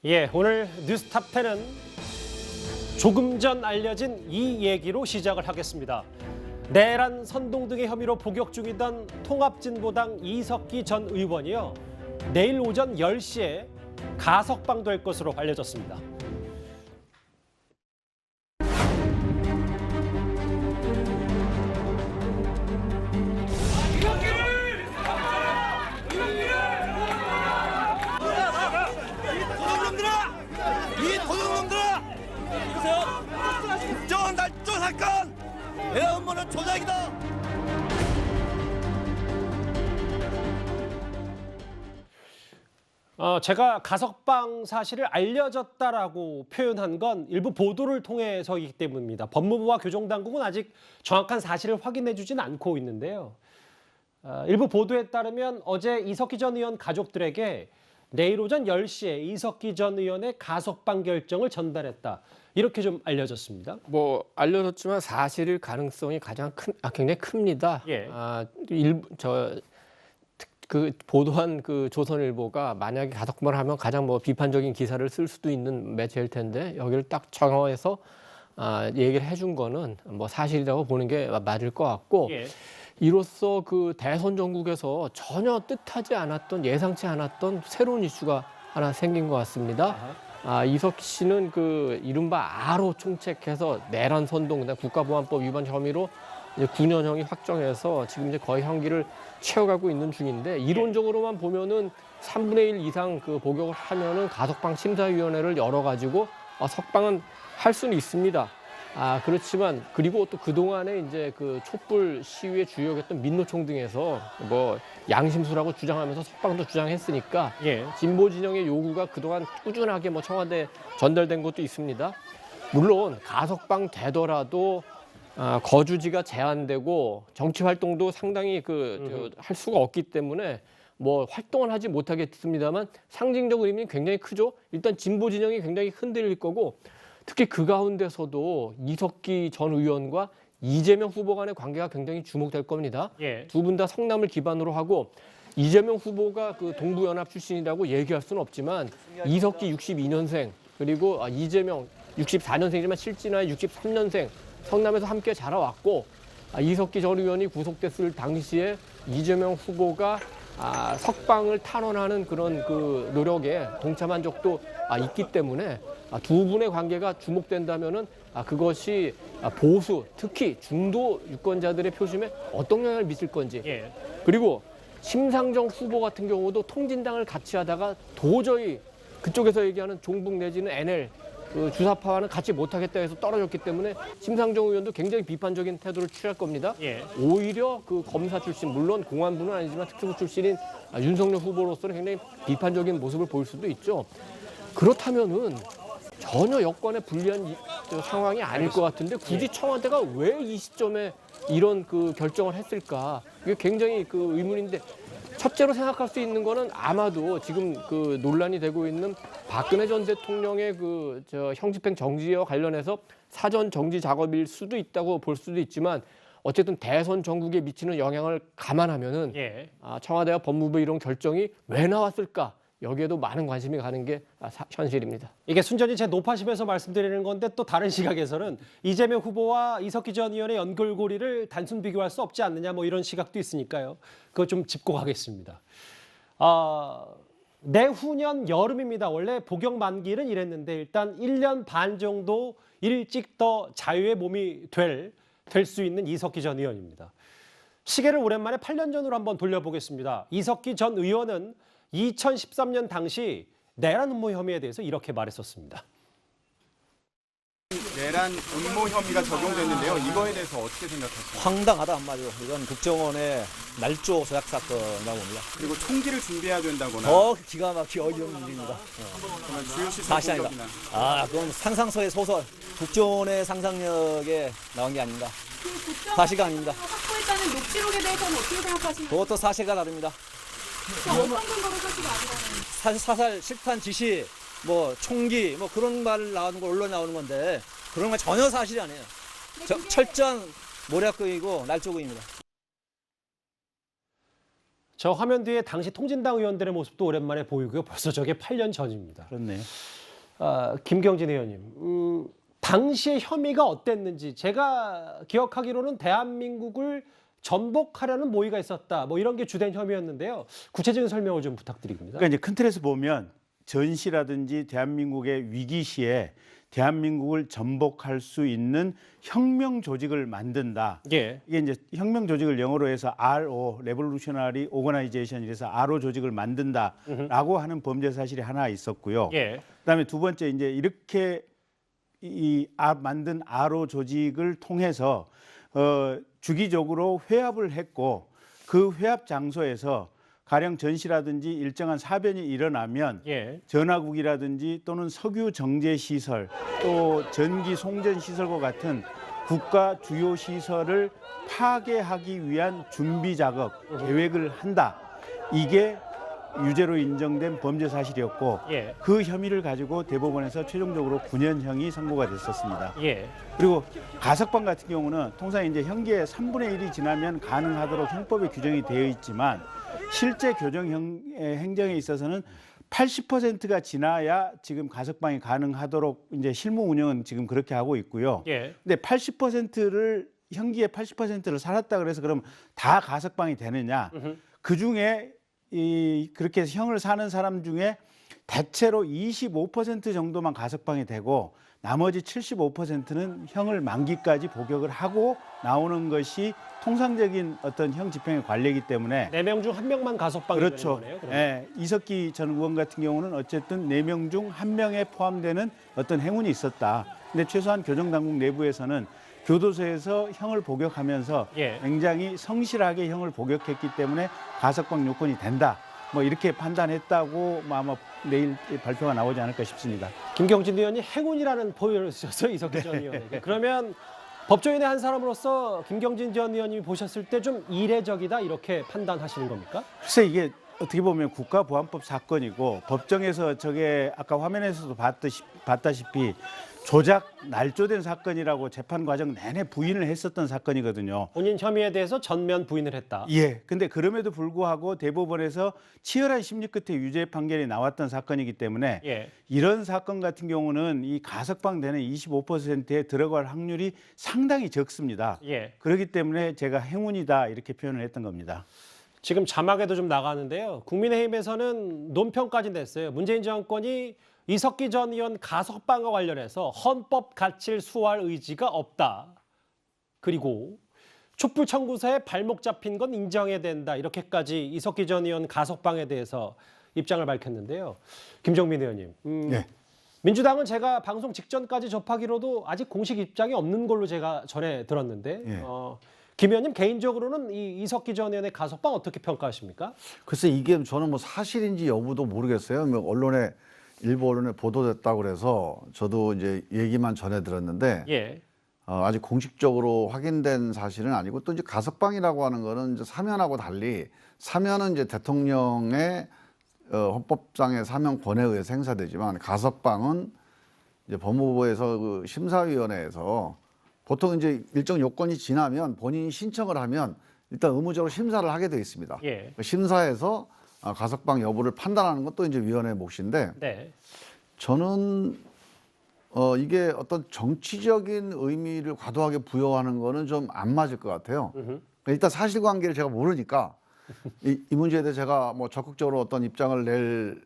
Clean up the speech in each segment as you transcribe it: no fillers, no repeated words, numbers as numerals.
예, 오늘 뉴스탑10은 조금 전 알려진 이 얘기로 시작을 하겠습니다. 내란 선동 등의 혐의로 복역 중이던 통합진보당 이석기 전 의원이요, 내일 오전 10시에 가석방될 것으로 알려졌습니다. 이 도둑놈들아! 저 날조 사건! 내 업무는 조작이다! 제가 가석방 사실을 알려졌다라고 표현한 건 일부 보도를 통해서이기 때문입니다. 법무부와 교정당국은 아직 정확한 사실을 확인해주진 않고 있는데요. 일부 보도에 따르면 어제 이석기 전 의원 가족들에게 내일 오전 10시에 이석기 전 의원의 가석방 결정을 전달했다, 이렇게 좀 알려졌습니다. 뭐 알려졌지만 사실일 가능성이 굉장히 큽니다. 예. 그 보도한 그 조선일보가 만약에 가석방을 하면 가장 뭐 비판적인 기사를 쓸 수도 있는 매체일 텐데, 여기를 딱 정화해서 얘기를 해준 거는 뭐 사실이라고 보는 게 맞을 것 같고, 예. 이로써 그 대선 전국에서 전혀 뜻하지 않았던, 예상치 않았던 새로운 이슈가 하나 생긴 것 같습니다. 이석기 씨는 그 이른바 아로 총책해서 내란 선동, 국가보안법 위반 혐의로 이제 9년형이 확정해서 지금 이제 거의 형기를 채워가고 있는 중인데, 이론적으로만 보면은 3분의 1 이상 그 복역을 하면은 가석방 심사위원회를 열어가지고 석방은 할 수는 있습니다. 그렇지만, 그리고 또 그동안에 이제 그 촛불 시위에 주역했던 민노총 등에서 뭐 양심수라고 주장하면서 석방도 주장했으니까, 예. 진보 진영의 요구가 그동안 꾸준하게 뭐 청와대에 전달된 것도 있습니다. 물론 가석방 되더라도 거주지가 제한되고 정치 활동도 상당히 할 수가 없기 때문에 뭐 활동을 하지 못하겠습니다만, 상징적 의미는 굉장히 크죠. 일단 진보 진영이 굉장히 흔들릴 거고, 특히 그 가운데서도 이석기 전 의원과 이재명 후보 간의 관계가 굉장히 주목될 겁니다. 예. 두 분 다 성남을 기반으로 하고, 이재명 후보가 그 동부연합 출신이라고 얘기할 수는 없지만 이석기 62년생, 그리고 이재명 64년생이지만 실진아의 63년생, 성남에서 함께 자라왔고, 이석기 전 의원이 구속됐을 당시에 이재명 후보가 석방을 탄원하는 그런 그 노력에 동참한 적도 있기 때문에, 두 분의 관계가 주목된다면은 그것이 보수, 특히 중도 유권자들의 표심에 어떤 영향을 미칠 건지, 예. 그리고 심상정 후보 같은 경우도 통진당을 같이 하다가 도저히 그쪽에서 얘기하는 종북 내지는 NL 그 주사파와는 같이 못하겠다 해서 떨어졌기 때문에 심상정 의원도 굉장히 비판적인 태도를 취할 겁니다. 예. 오히려 그 검사 출신, 물론 공안부는 아니지만 특수부 출신인 윤석열 후보로서는 굉장히 비판적인 모습을 보일 수도 있죠. 그렇다면은 전혀 여권에 불리한 상황이 아닐 것 같은데, 굳이 청와대가 왜 이 시점에 이런 그 결정을 했을까? 이게 굉장히 그 의문인데, 첫째로 생각할 수 있는 거는 아마도 지금 그 논란이 되고 있는 박근혜 전 대통령의 형집행 정지와 관련해서 사전 정지 작업일 수도 있다고 볼 수도 있지만, 어쨌든 대선 전국에 미치는 영향을 감안하면은 예. 청와대와 법무부 이런 결정이 왜 나왔을까? 여기에도 많은 관심이 가는 게 현실입니다. 이게 순전히 제 높아심에서 말씀드리는 건데, 또 다른 시각에서는 이재명 후보와 이석기 전 의원의 연결고리를 단순 비교할 수 없지 않느냐, 뭐 이런 시각도 있으니까요. 그거 좀 짚고 가겠습니다. 내후년 여름입니다. 원래 복역 만기는 이랬는데, 일단 1년 반 정도 일찍 더 자유의 몸이 될 수 있는 이석기 전 의원입니다. 시계를 오랜만에 8년 전으로 한번 돌려보겠습니다. 이석기 전 의원은 2013년 당시 내란 음모 혐의에 대해서 이렇게 말했었습니다. 내란 음모 혐의가 적용됐는데요. 이거에 대해서 어떻게 생각하십니까? 황당하다 한마디로. 이건 국정원의 날조 조작 사건이라고 봅니다. 그리고 총기를 준비해야 된다거나 더 기가 막히게 어이없는 일입니다. 정말 주요 시설 사실 아니다. 공격이나 그건 상상서의 소설, 국정원의 상상력에 나온 게 아닙니다. 사실가 아닙니다. 확보했다는 녹취록에 대해서는 어떻게 생각하십니까? 그것도 사실과 다릅니다. 어떤 근거로 사실이 아니라는? 사실 사살, 실탄 지시, 뭐 총기, 뭐 그런 말 나오는 거 언론에 나오는 건데, 그런 건 전혀 사실이 아니에요. 철저한 모략극이고 날조극입니다. 저 화면 뒤에 당시 통진당 의원들의 모습도 오랜만에 보이고요. 벌써 저게 8년 전입니다. 그렇네요. 김경진 의원님, 당시의 혐의가 어땠는지 제가 기억하기로는 대한민국을 전복하려는 모의가 있었다. 뭐 이런 게 주된 혐의였는데요. 구체적인 설명을 좀 부탁드립니다. 그러니까 이제 큰 틀에서 보면 전시라든지 대한민국의 위기 시에 대한민국을 전복할 수 있는 혁명 조직을 만든다. 예. 이게 이제 혁명 조직을 영어로 해서 RO, Revolutionary Organization 이래서 RO 조직을 만든다라고 하는 범죄 사실이 하나 있었고요. 예. 그다음에 두 번째 이제 이렇게 만든 RO 조직을 통해서 주기적으로 회합을 했고 그 회합 장소에서 가령 전시라든지 일정한 사변이 일어나면 예. 전화국이라든지 또는 석유 정제 시설 또 전기 송전 시설과 같은 국가 주요 시설을 파괴하기 위한 준비 작업 계획을 한다. 이게 유죄로 인정된 범죄 사실이었고 예. 그 혐의를 가지고 대법원에서 최종적으로 9년형이 선고가 됐었습니다. 예. 그리고 가석방 같은 경우는 통상 이제 형기의 3분의 1이 지나면 가능하도록 형법에 규정이 되어 있지만 실제 교정 행정에 있어서는 80%가 지나야 지금 가석방이 가능하도록 이제 실무 운영은 지금 그렇게 하고 있고요. 예. 근데 80%를 형기의 80%를 살았다 그래서 그럼 다 가석방이 되느냐? 그 중에 그렇게 형을 사는 사람 중에 대체로 25% 정도만 가석방이 되고 나머지 75%는 형을 만기까지 복역을 하고 나오는 것이 통상적인 어떤 형 집행의 관례이기 때문에 4명 중 1명만 가석방이 그렇죠. 되는 거네요. 그러면. 예, 이석기 전 의원 같은 경우는 어쨌든 4명 중 1명에 포함되는 어떤 행운이 있었다. 근데 최소한 교정당국 내부에서는 교도소에서 형을 복역하면서 예. 굉장히 성실하게 형을 복역했기 때문에 가석방 요건이 된다. 뭐 이렇게 판단했다고 아마 내일 발표가 나오지 않을까 싶습니다. 김경진 의원이 행운이라는 표현을 쓰셨어요. 이석기 전 의원에게. 그러면 법조인의 한 사람으로서 김경진 전 의원님이 보셨을 때 좀 이례적이다 이렇게 판단하시는 겁니까? 글쎄 이게 어떻게 보면 국가보안법 사건이고 법정에서 저게 아까 화면에서도 봤다시피 조작 날조된 사건이라고 재판 과정 내내 부인을 했었던 사건이거든요. 본인 혐의에 대해서 전면 부인을 했다. 예. 근데 그럼에도 불구하고 대법원에서 치열한 심리 끝에 유죄 판결이 나왔던 사건이기 때문에 예. 이런 사건 같은 경우는 이 가석방 되는 25%에 들어갈 확률이 상당히 적습니다. 예. 그렇기 때문에 제가 행운이다 이렇게 표현을 했던 겁니다. 지금 자막에도 좀 나가는데요. 국민의힘에서는 논평까지 냈어요. 문재인 정권이 이석기 전 의원 가석방과 관련해서 헌법 가치를 수호할 의지가 없다. 그리고 촛불 청구서에 발목 잡힌 건 인정해야 된다. 이렇게까지 이석기 전 의원 가석방에 대해서 입장을 밝혔는데요. 김정민 의원님, 네. 민주당은 제가 방송 직전까지 접하기로도 아직 공식 입장이 없는 걸로 제가 전해 들었는데 예. 김 의원님 개인적으로는 이 이석기 전 의원의 가석방 어떻게 평가하십니까? 글쎄 이게 저는 뭐 사실인지 여부도 모르겠어요. 뭐 언론에 일부 언론에 보도됐다고 그래서 저도 이제 얘기만 전해 들었는데 예. 아직 공식적으로 확인된 사실은 아니고 또 이제 가석방이라고 하는 거는 이제 사면하고 달리 사면은 이제 대통령의 헌법상의 사면 권에 의해서 행사되지만 가석방은 이제 법무부에서 그 심사위원회에서 보통 이제 일정 요건이 지나면 본인이 신청을 하면 일단 의무적으로 심사를 하게 돼 있습니다. 예. 심사에서 가석방 여부를 판단하는 것도 이제 위원회 몫인데 네. 저는 이게 어떤 정치적인 의미를 과도하게 부여하는 거는 좀 안 맞을 것 같아요. 일단 사실관계를 제가 모르니까 이 문제에 대해 제가 뭐 적극적으로 어떤 입장을 낼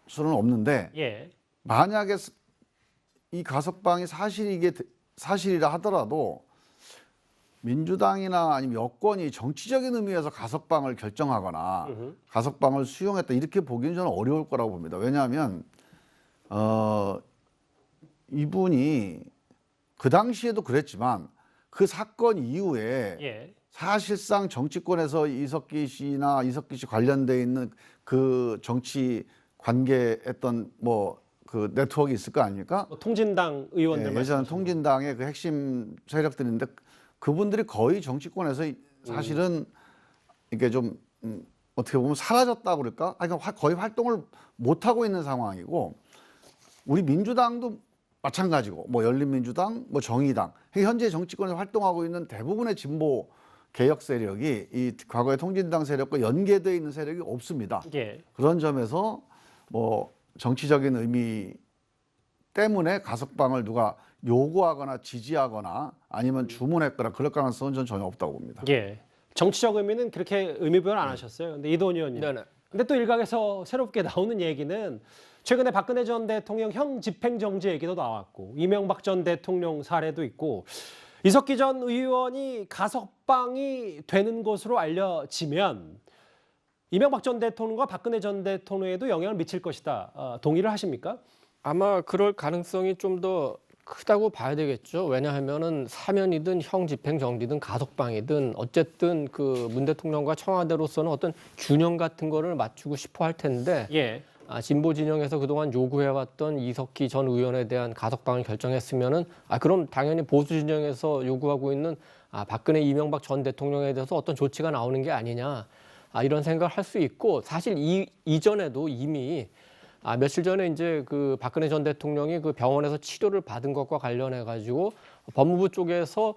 수는 없는데 예. 만약에 이 가석방이 사실이라 하더라도 민주당이나 아니면 여권이 정치적인 의미에서 가석방을 결정하거나 가석방을 수용했다 이렇게 보기는 저는 어려울 거라고 봅니다. 왜냐하면 이분이 그 당시에도 그랬지만 그 사건 이후에 예. 사실상 정치권에서 이석기 씨나 이석기 씨 관련돼 있는 그 정치 관계했던 뭐 그 네트워크 있을 거 아닙니까? 뭐 통진당 의원들 예전 말씀하시는 통진당의 그 핵심 세력들인데 그분들이 거의 정치권에서 사실은 이게 좀 어떻게 보면 사라졌다고 그럴까? 아니, 그러니까 거의 활동을 못 하고 있는 상황이고 우리 민주당도 마찬가지고 뭐 열린민주당, 뭐 정의당 현재 정치권에서 활동하고 있는 대부분의 진보 개혁 세력이 이 과거의 통진당 세력과 연계되어 있는 세력이 없습니다. 예. 그런 점에서 뭐 정치적인 의미 때문에 가석방을 누가 요구하거나 지지하거나 아니면 주문했거나 그럴 가능성은 전 전혀 없다고 봅니다. 예. 정치적 의미는 그렇게 의미 부여를 안 하셨어요. 근데 이도원 의원님. 네네. 근데 또 일각에서 새롭게 나오는 얘기는 최근에 박근혜 전 대통령 형 집행정지 얘기도 나왔고 이명박 전 대통령 사례도 있고 이석기 전 의원이 가석방이 되는 것으로 알려지면 이명박 전 대통령과 박근혜 전 대통령에도 영향을 미칠 것이다. 동의를 하십니까? 아마 그럴 가능성이 좀 더 크다고 봐야 되겠죠. 왜냐하면은 사면이든 형 집행정지든 가석방이든 어쨌든 그 문 대통령과 청와대로서는 어떤 균형 같은 거를 맞추고 싶어 할 텐데 예. 진보 진영에서 그동안 요구해왔던 이석기 전 의원에 대한 가석방을 결정했으면은 그럼 당연히 보수 진영에서 요구하고 있는 박근혜 이명박 전 대통령에 대해서 어떤 조치가 나오는 게 아니냐 이런 생각을 할 수 있고 사실 이전에도 이미 며칠 전에 이제 그 박근혜 전 대통령이 그 병원에서 치료를 받은 것과 관련해 가지고 법무부 쪽에서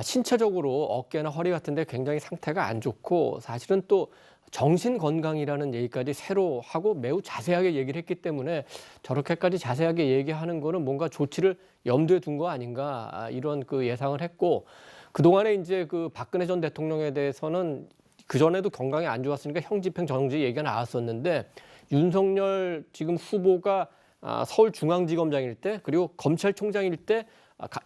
신체적으로 어깨나 허리 같은데 굉장히 상태가 안 좋고 사실은 또 정신 건강이라는 얘기까지 새로 하고 매우 자세하게 얘기를 했기 때문에 저렇게까지 자세하게 얘기하는 거는 뭔가 조치를 염두에 둔 거 아닌가 이런 그 예상을 했고 그동안에 이제 그 박근혜 전 대통령에 대해서는 그전에도 건강이 안 좋았으니까 형 집행 정지 얘기가 나왔었는데 윤석열 지금 후보가 서울중앙지검장일 때 그리고 검찰총장일 때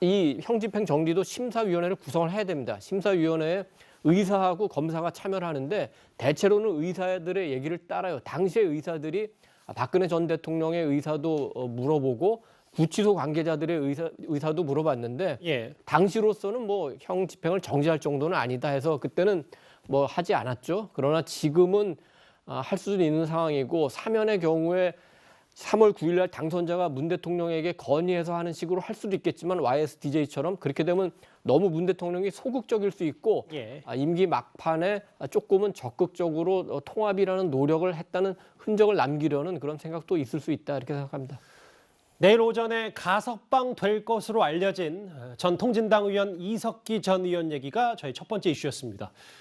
이 형집행 정지도 심사위원회를 구성을 해야 됩니다. 심사위원회에 의사하고 검사가 참여를 하는데 대체로는 의사들의 얘기를 따라요. 당시의 의사들이 박근혜 전 대통령의 의사도 물어보고 구치소 관계자들의 의사도 물어봤는데 예. 당시로서는 뭐 형 집행을 정지할 정도는 아니다 해서 그때는 뭐 하지 않았죠. 그러나 지금은 할 수도 있는 상황이고 사면의 경우에 3월 9일 날 당선자가 문 대통령에게 건의해서 하는 식으로 할 수도 있겠지만 YSDJ처럼 그렇게 되면 너무 문 대통령이 소극적일 수 있고 예. 임기 막판에 조금은 적극적으로 통합이라는 노력을 했다는 흔적을 남기려는 그런 생각도 있을 수 있다 이렇게 생각합니다. 내일 오전에 가석방 될 것으로 알려진 전 통진당 의원 이석기 전 의원 얘기가 저희 첫 번째 이슈였습니다.